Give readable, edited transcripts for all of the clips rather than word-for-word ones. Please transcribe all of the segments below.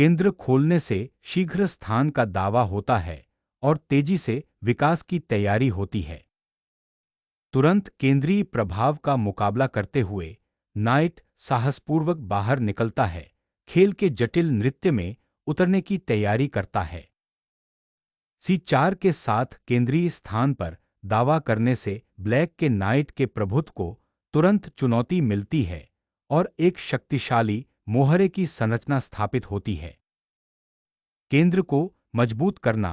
केंद्र खोलने से शीघ्र स्थान का दावा होता है और तेजी से विकास की तैयारी होती है। तुरंत केंद्रीय प्रभाव का मुकाबला करते हुए नाइट साहसपूर्वक बाहर निकलता है, खेल के जटिल नृत्य में उतरने की तैयारी करता है। C4 के साथ केंद्रीय स्थान पर दावा करने से ब्लैक के नाइट के प्रभुत्व को तुरंत चुनौती मिलती है और एक शक्तिशाली मोहरे की संरचना स्थापित होती है। केंद्र को मजबूत करना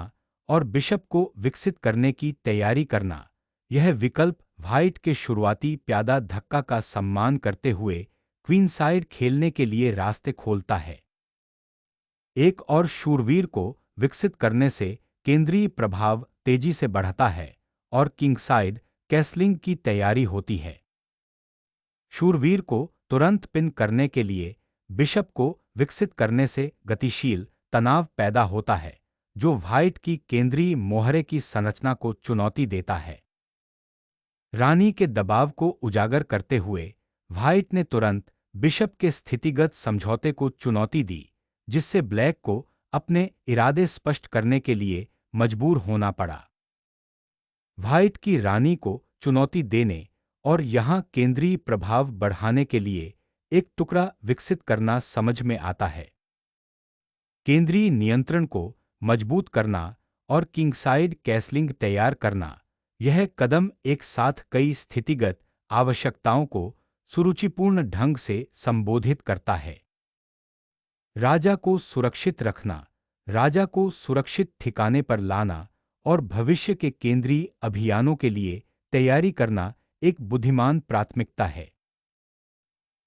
और बिशप को विकसित करने की तैयारी करना, यह विकल्प व्हाइट के शुरुआती प्यादा धक्का का सम्मान करते हुए क्वीनसाइड खेलने के लिए रास्ते खोलता है। एक और शूरवीर को विकसित करने से केंद्रीय प्रभाव तेजी से बढ़ता है और किंगसाइड कैसलिंग की तैयारी होती है। शूरवीर को तुरंत पिन करने के लिए बिशप को विकसित करने से गतिशील तनाव पैदा होता है, जो व्हाइट की केंद्रीय मोहरे की संरचना को चुनौती देता है। रानी के दबाव को उजागर करते हुए व्हाइट ने तुरंत बिशप के स्थितिगत समझौते को चुनौती दी, जिससे ब्लैक को अपने इरादे स्पष्ट करने के लिए मजबूर होना पड़ा। व्हाइट की रानी को चुनौती देने और यहां केंद्रीय प्रभाव बढ़ाने के लिए एक टुकड़ा विकसित करना समझ में आता है। केंद्रीय नियंत्रण को मजबूत करना और किंगसाइड कैसलिंग तैयार करना, यह कदम एक साथ कई स्थितिगत आवश्यकताओं को सुरुचिपूर्ण ढंग से संबोधित करता है। राजा को सुरक्षित रखना, राजा को सुरक्षित ठिकाने पर लाना और भविष्य के केंद्रीय अभियानों के लिए तैयारी करना एक बुद्धिमान प्राथमिकता है।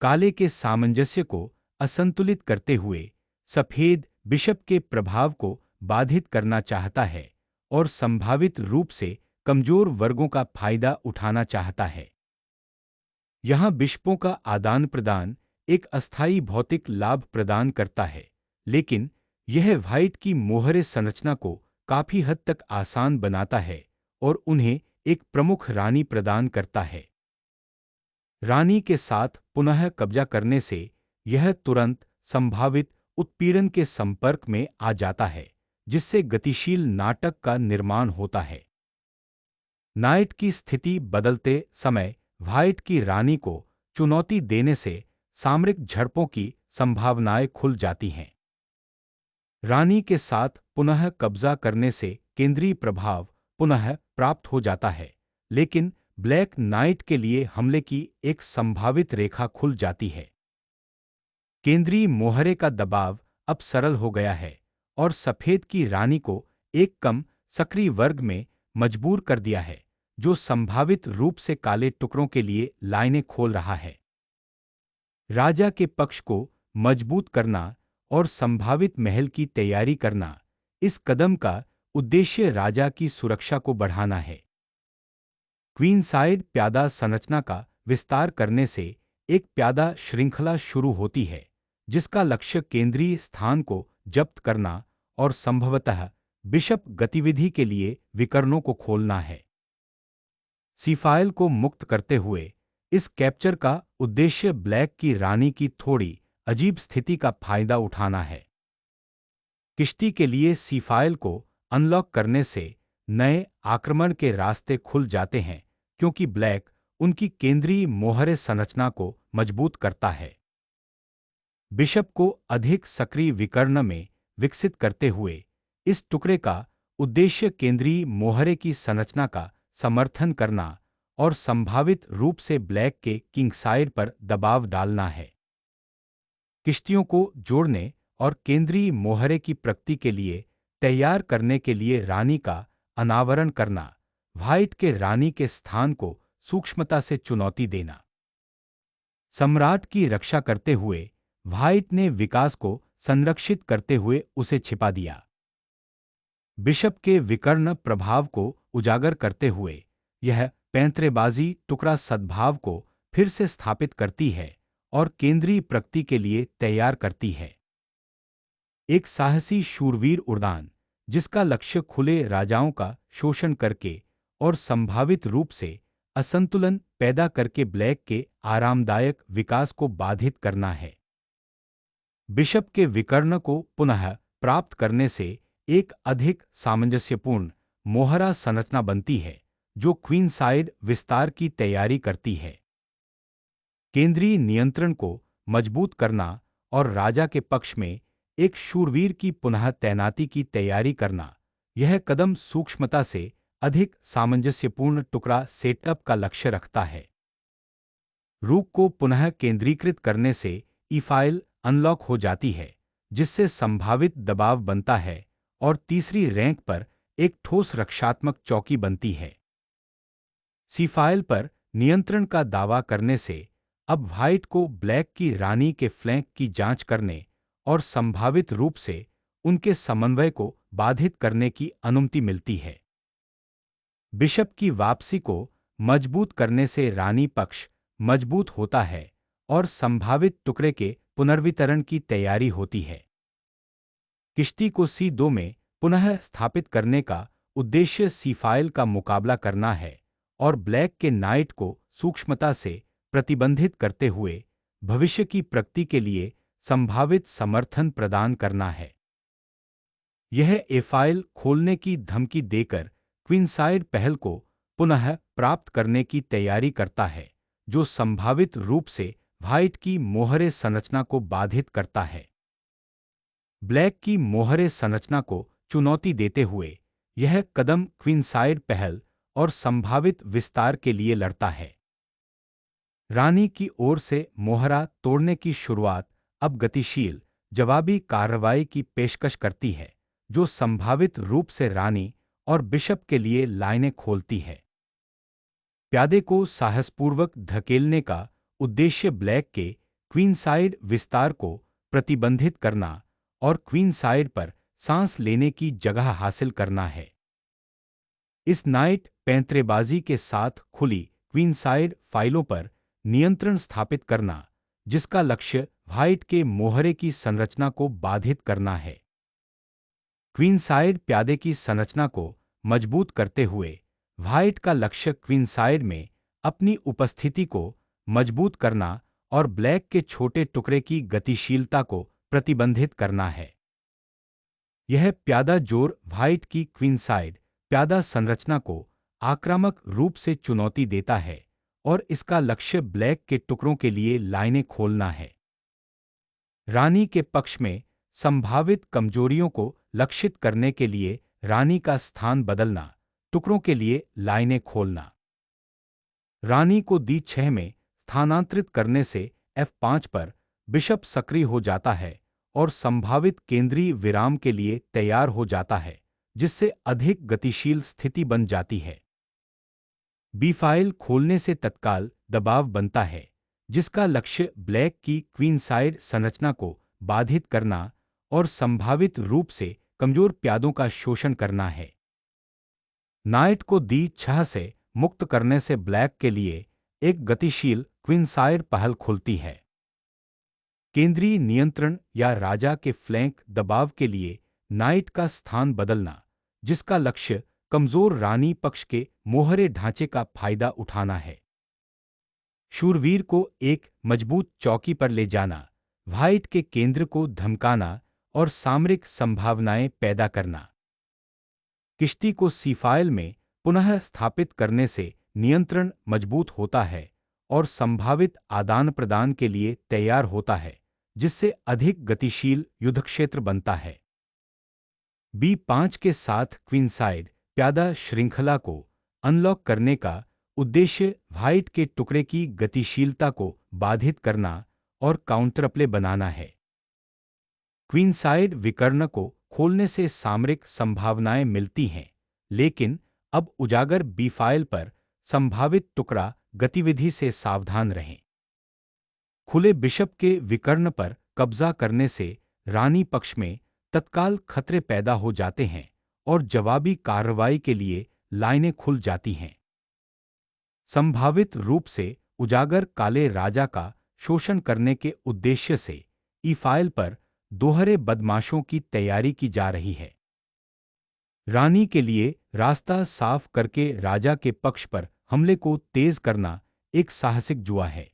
काले के सामंजस्य को असंतुलित करते हुए सफेद बिशप के प्रभाव को बाधित करना चाहता है और संभावित रूप से कमजोर वर्गों का फायदा उठाना चाहता है। यहां बिशपों का आदान प्रदान एक अस्थायी भौतिक लाभ प्रदान करता है, लेकिन यह व्हाइट की मोहरे संरचना को काफी हद तक आसान बनाता है और उन्हें एक प्रमुख रानी प्रदान करता है। रानी के साथ पुनः कब्जा करने से यह तुरंत संभावित उत्पीड़न के संपर्क में आ जाता है, जिससे गतिशील नाटक का निर्माण होता है। नाइट की स्थिति बदलते समय व्हाइट की रानी को चुनौती देने से सामरिक झड़पों की संभावनाएं खुल जाती हैं। रानी के साथ पुनः कब्जा करने से केंद्रीय प्रभाव पुनः प्राप्त हो जाता है, लेकिन ब्लैक नाइट के लिए हमले की एक संभावित रेखा खुल जाती है। केंद्रीय मोहरे का दबाव अब सरल हो गया है और सफेद की रानी को एक कम सक्रिय वर्ग में मजबूर कर दिया है, जो संभावित रूप से काले टुकड़ों के लिए लाइनें खोल रहा है। राजा के पक्ष को मजबूत करना और संभावित महल की तैयारी करना, इस कदम का उद्देश्य राजा की सुरक्षा को बढ़ाना है। क्वीनसाइड प्यादा संरचना का विस्तार करने से एक प्यादा श्रृंखला शुरू होती है, जिसका लक्ष्य केंद्रीय स्थान को जब्त करना और संभवतः बिशप गतिविधि के लिए विकर्णों को खोलना है। सीफाइल को मुक्त करते हुए इस कैप्चर का उद्देश्य ब्लैक की रानी की थोड़ी अजीब स्थिति का फायदा उठाना है। किश्ती के लिए सीफाइल को अनलॉक करने से नए आक्रमण के रास्ते खुल जाते हैं, क्योंकि ब्लैक उनकी केंद्रीय मोहरे संरचना को मजबूत करता है। बिशप को अधिक सक्रिय विकर्ण में विकसित करते हुए इस टुकड़े का उद्देश्य केंद्रीय मोहरे की संरचना का समर्थन करना और संभावित रूप से ब्लैक के किंगसाइड पर दबाव डालना है। किश्तियों को जोड़ने और केंद्रीय मोहरे की प्रगति के लिए तैयार करने के लिए रानी का अनावरण करना, व्हाइट के रानी के स्थान को सूक्ष्मता से चुनौती देना। सम्राट की रक्षा करते हुए व्हाइट ने विकास को संरक्षित करते हुए उसे छिपा दिया। बिशप के विकर्ण प्रभाव को उजागर करते हुए यह पैंतरेबाजी टुकड़ा सद्भाव को फिर से स्थापित करती है और केंद्रीय प्रगति के लिए तैयार करती है। एक साहसी शूरवीर उड़ान, जिसका लक्ष्य खुले राजाओं का शोषण करके और संभावित रूप से असंतुलन पैदा करके ब्लैक के आरामदायक विकास को बाधित करना है। बिशप के विकर्ण को पुनः प्राप्त करने से एक अधिक सामंजस्यपूर्ण मोहरा संरचना बनती है, जो क्वीन साइड विस्तार की तैयारी करती है। केंद्रीय नियंत्रण को मजबूत करना और राजा के पक्ष में एक शूरवीर की पुनः तैनाती की तैयारी करना, यह कदम सूक्ष्मता से अधिक सामंजस्यपूर्ण टुकड़ा सेटअप का लक्ष्य रखता है। रूक को पुनः केंद्रीकृत करने से ई फाइल अनलॉक हो जाती है, जिससे संभावित दबाव बनता है और तीसरी रैंक पर एक ठोस रक्षात्मक चौकी बनती है। सी फाइल पर नियंत्रण का दावा करने से अब व्हाइट को ब्लैक की रानी के फ्लैंक की जांच करने और संभावित रूप से उनके समन्वय को बाधित करने की अनुमति मिलती है। बिशप की वापसी को मजबूत करने से रानी पक्ष मजबूत होता है और संभावित टुकड़े के पुनर्वितरण की तैयारी होती है। किश्ती को C2 में पुनः स्थापित करने का उद्देश्य सी फाइल का मुकाबला करना है और ब्लैक के नाइट को सूक्ष्मता से प्रतिबंधित करते हुए भविष्य की प्रगति के लिए संभावित समर्थन प्रदान करना है। यह ए फाइल खोलने की धमकी देकर क्वीनसाइड पहल को पुनः प्राप्त करने की तैयारी करता है, जो संभावित रूप से व्हाइट की मोहरे संरचना को बाधित करता है। ब्लैक की मोहरे संरचना को चुनौती देते हुए यह कदम क्वीनसाइड पहल और संभावित विस्तार के लिए लड़ता है। रानी की ओर से मोहरा तोड़ने की शुरुआत अब गतिशील जवाबी कार्रवाई की पेशकश करती है, जो संभावित रूप से रानी और बिशप के लिए लाइनें खोलती है। प्यादे को साहसपूर्वक धकेलने का उद्देश्य ब्लैक के क्वीनसाइड विस्तार को प्रतिबंधित करना और क्वीनसाइड पर सांस लेने की जगह हासिल करना है। इस नाइट पैंतरेबाजी के साथ खुली क्वीनसाइड फाइलों पर नियंत्रण स्थापित करना, जिसका लक्ष्य व्हाइट के मोहरे की संरचना को बाधित करना है। क्वीनसाइड प्यादे की संरचना को मजबूत करते हुए व्हाइट का लक्ष्य क्वीनसाइड में अपनी उपस्थिति को मजबूत करना और ब्लैक के छोटे टुकड़े की गतिशीलता को प्रतिबंधित करना है। यह प्यादा जोर व्हाइट की क्वीनसाइड प्यादा संरचना को आक्रामक रूप से चुनौती देता है और इसका लक्ष्य ब्लैक के टुकड़ों के लिए लाइनें खोलना है। रानी के पक्ष में संभावित कमजोरियों को लक्षित करने के लिए रानी का स्थान बदलना, टुकड़ों के लिए लाइनें खोलना। रानी को D6 में स्थानांतरित करने से F5 पर बिशप सक्रिय हो जाता है और संभावित केंद्रीय विराम के लिए तैयार हो जाता है, जिससे अधिक गतिशील स्थिति बन जाती है। बी फाइल खोलने से तत्काल दबाव बनता है, जिसका लक्ष्य ब्लैक की क्वीनसाइड संरचना को बाधित करना और संभावित रूप से कमजोर प्यादों का शोषण करना है। नाइट को D6 से मुक्त करने से ब्लैक के लिए एक गतिशील क्वीनसाइड पहल खुलती है। केंद्रीय नियंत्रण या राजा के फ्लैंक दबाव के लिए नाइट का स्थान बदलना, जिसका लक्ष्य कमजोर रानी पक्ष के मोहरे ढांचे का फायदा उठाना है। शूरवीर को एक मजबूत चौकी पर ले जाना, व्हाइट के केंद्र को धमकाना और सामरिक संभावनाएं पैदा करना। किश्ती को सी फाइल में पुनः स्थापित करने से नियंत्रण मजबूत होता है और संभावित आदान प्रदान के लिए तैयार होता है, जिससे अधिक गतिशील युद्धक्षेत्र बनता है। B5 के साथ क्वीनसाइड प्यादा श्रृंखला को अनलॉक करने का उद्देश्य व्हाइट के टुकड़े की गतिशीलता को बाधित करना और काउंटरप्ले बनाना है। क्वीनसाइड विकर्ण को खोलने से सामरिक संभावनाएं मिलती हैं, लेकिन अब उजागर बी फाइल पर संभावित टुकड़ा गतिविधि से सावधान रहें। खुले बिशप के विकर्ण पर कब्जा करने से रानी पक्ष में तत्काल खतरे पैदा हो जाते हैं और जवाबी कार्रवाई के लिए लाइनें खुल जाती हैं। संभावित रूप से उजागर काले राजा का शोषण करने के उद्देश्य से ई फाइल पर दोहरे बदमाशों की तैयारी की जा रही है। रानी के लिए रास्ता साफ करके राजा के पक्ष पर हमले को तेज करना एक साहसिक जुआ है।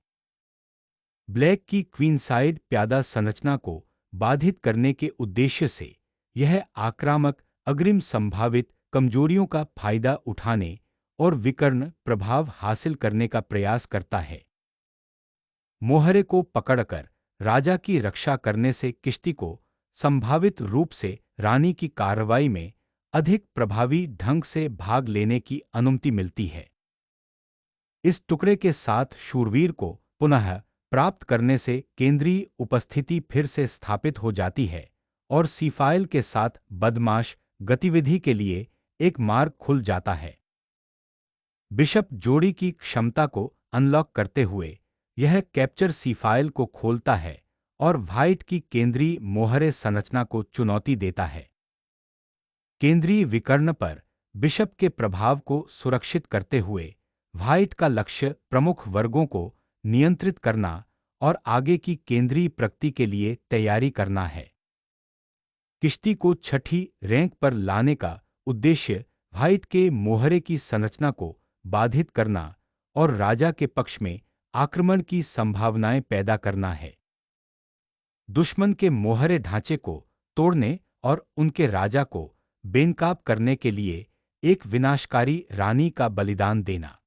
ब्लैक की क्वीनसाइड प्यादा संरचना को बाधित करने के उद्देश्य से यह आक्रामक अग्रिम संभावित कमजोरियों का फायदा उठाने और विकर्ण प्रभाव हासिल करने का प्रयास करता है। मोहरे को पकड़कर राजा की रक्षा करने से किश्ती को संभावित रूप से रानी की कार्रवाई में अधिक प्रभावी ढंग से भाग लेने की अनुमति मिलती है। इस टुकड़े के साथ शूरवीर को पुनः प्राप्त करने से केंद्रीय उपस्थिति फिर से स्थापित हो जाती है और सीफाइल के साथ बदमाश गतिविधि के लिए एक मार्ग खुल जाता है। बिशप जोड़ी की क्षमता को अनलॉक करते हुए यह कैप्चर सीफाइल को खोलता है और व्हाइट की केंद्रीय मोहरे संरचना को चुनौती देता है। केंद्रीय विकर्ण पर बिशप के प्रभाव को सुरक्षित करते हुए व्हाइट का लक्ष्य प्रमुख वर्गों को नियंत्रित करना और आगे की केंद्रीय प्रगति के लिए तैयारी करना है। किश्ती को छठी रैंक पर लाने का उद्देश्य व्हाइट के मोहरे की संरचना को बाधित करना और राजा के पक्ष में आक्रमण की संभावनाएं पैदा करना है। दुश्मन के मोहरे ढांचे को तोड़ने और उनके राजा को बेनकाब करने के लिए एक विनाशकारी रानी का बलिदान देना।